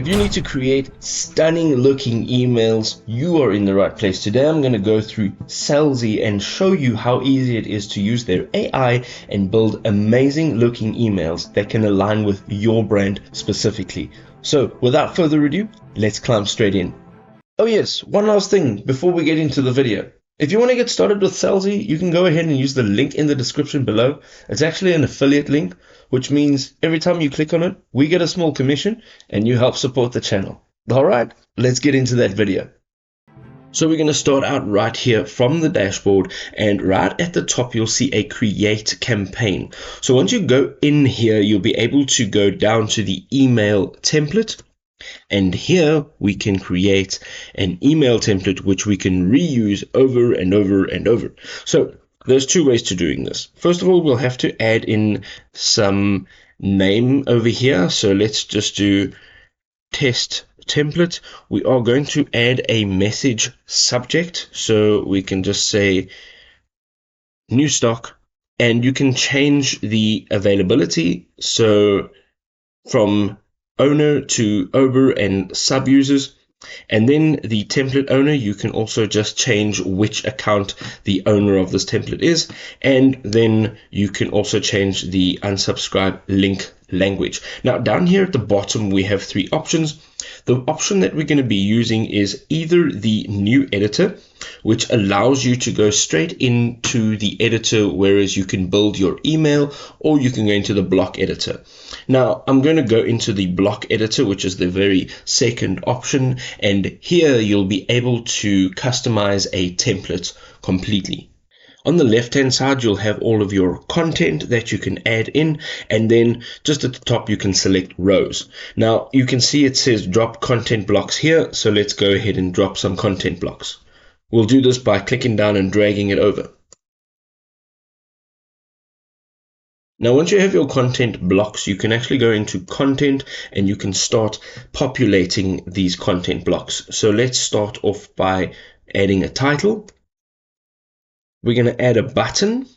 If you need to create stunning looking emails, you are in the right place. Today I'm going to go through Selzy and show you how easy it is to use their AI and build amazing looking emails that can align with your brand specifically. So without further ado, let's climb straight in. Oh yes, one last thing before we get into the video. If you want to get started with Selzy, you can go ahead and use the link in the description below. It's actually an affiliate link, which means every time you click on it, we get a small commission and you help support the channel. Alright, let's get into that video. So we're going to start out right here from the dashboard, and right at the top you'll see a create campaign. So once you go in here, you'll be able to go down to the email template. And here we can create an email template which we can reuse over and over and over. So there's two ways to doing this. First of all, we'll have to add in some name over here. So let's just do test template. We are going to add a message subject. So we can just say new stock, and you can change the availability. So from owner to over and sub users, and then the template owner, you can also just change which account the owner of this template is, and then you can also change the unsubscribe link language. Now down here at the bottom we have three options. The option that we're going to be using is either the new editor, which allows you to go straight into the editor, whereas you can build your email, or you can go into the block editor. Now I'm going to go into the block editor, which is the very second option, and here you'll be able to customize a template completely. On the left hand side you'll have all of your content that you can add in, and then just at the top you can select rows. Now you can see it says drop content blocks here, so let's go ahead and drop some content blocks. We'll do this by clicking down and dragging it over. Now once you have your content blocks, you can actually go into content and you can start populating these content blocks. So let's start off by adding a title. We're going to add a button.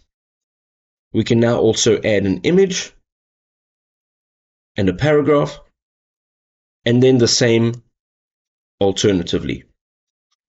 We can now also add an image and a paragraph, and then the same alternatively.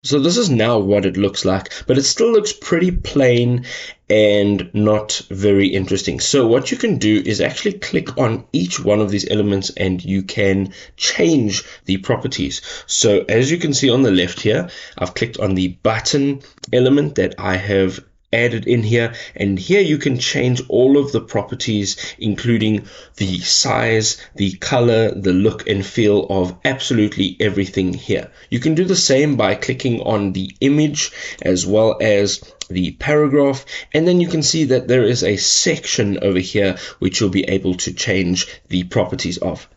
So this is now what it looks like, but it still looks pretty plain and not very interesting. So what you can do is actually click on each one of these elements and you can change the properties. So as you can see on the left here, I've clicked on the button element that I have added in here, and here you can change all of the properties, including the size, the color, the look and feel of absolutely everything here. You can do the same by clicking on the image as well as the paragraph, and then you can see that there is a section over here which you'll be able to change the properties of.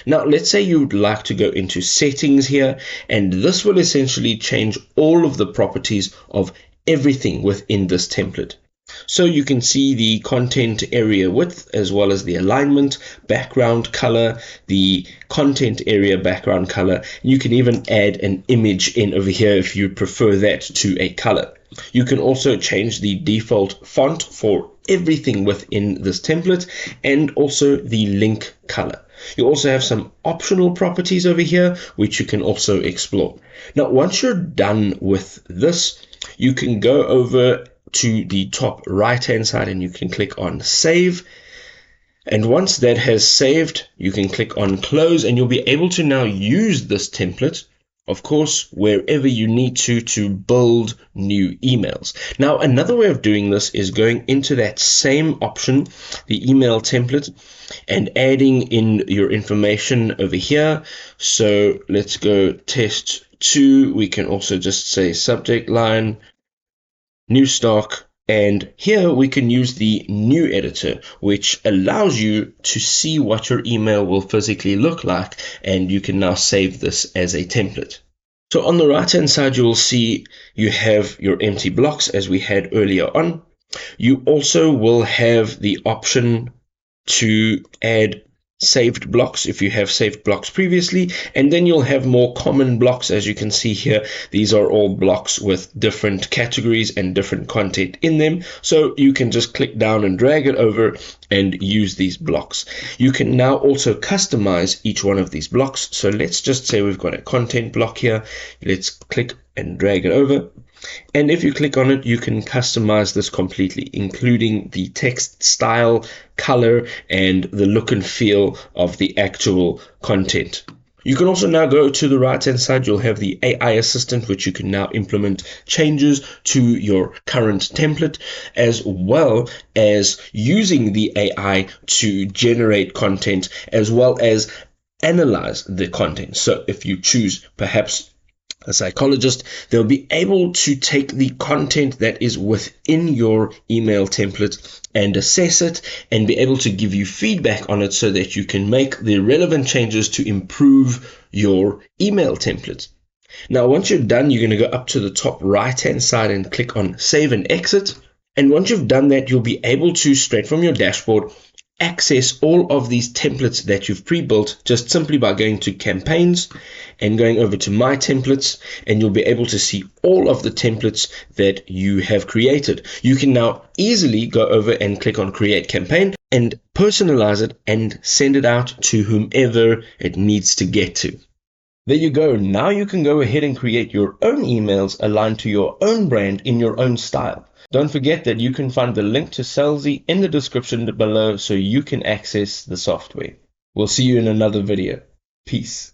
Now let's say you would like to go into settings here, and this will essentially change all of the properties of everything within this template. So you can see the content area width as well as the alignment, background color, the content area background color. You can even add an image in over here if you prefer that to a color. You can also change the default font for everything within this template, and also the link color. You also have some optional properties over here which you can also explore. Now once you're done with this, you can go over to the top right hand side and you can click on save, and once that has saved you can click on close, and you'll be able to now use this template, of course, wherever you need to build new emails. Now another way of doing this is going into that same option, the email template, and adding in your information over here. So let's go test 2. We can also just say subject line new stock, and here we can use the new editor, which allows you to see what your email will physically look like, and you can now save this as a template. So on the right hand side you will see you have your empty blocks as we had earlier on. You also will have the option to add saved blocks if you have saved blocks previously, and then you'll have more common blocks. As you can see here, these are all blocks with different categories and different content in them, so you can just click down and drag it over and use these blocks. You can now also customize each one of these blocks. So let's just say we've got a content block here. Let's click and drag it over. And if you click on it, you can customize this completely, including the text style, color, and the look and feel of the actual content. You can also now go to the right hand side. You'll have the AI assistant, which you can now implement changes to your current template, as well as using the AI to generate content, as well as analyze the content. So if you choose perhaps a psychologist, they'll be able to take the content that is within your email template and assess it and be able to give you feedback on it so that you can make the relevant changes to improve your email template. Now, once you're done, you're going to go up to the top right hand side and click on Save and Exit. And once you've done that, you'll be able to, straight from your dashboard, access all of these templates that you've pre-built just simply by going to Campaigns and going over to My Templates, and you'll be able to see all of the templates that you have created. You can now easily go over and click on Create Campaign and personalize it and send it out to whomever it needs to get to. There you go. Now you can go ahead and create your own emails aligned to your own brand in your own style. Don't forget that you can find the link to Selzy in the description below so you can access the software. We'll see you in another video. Peace.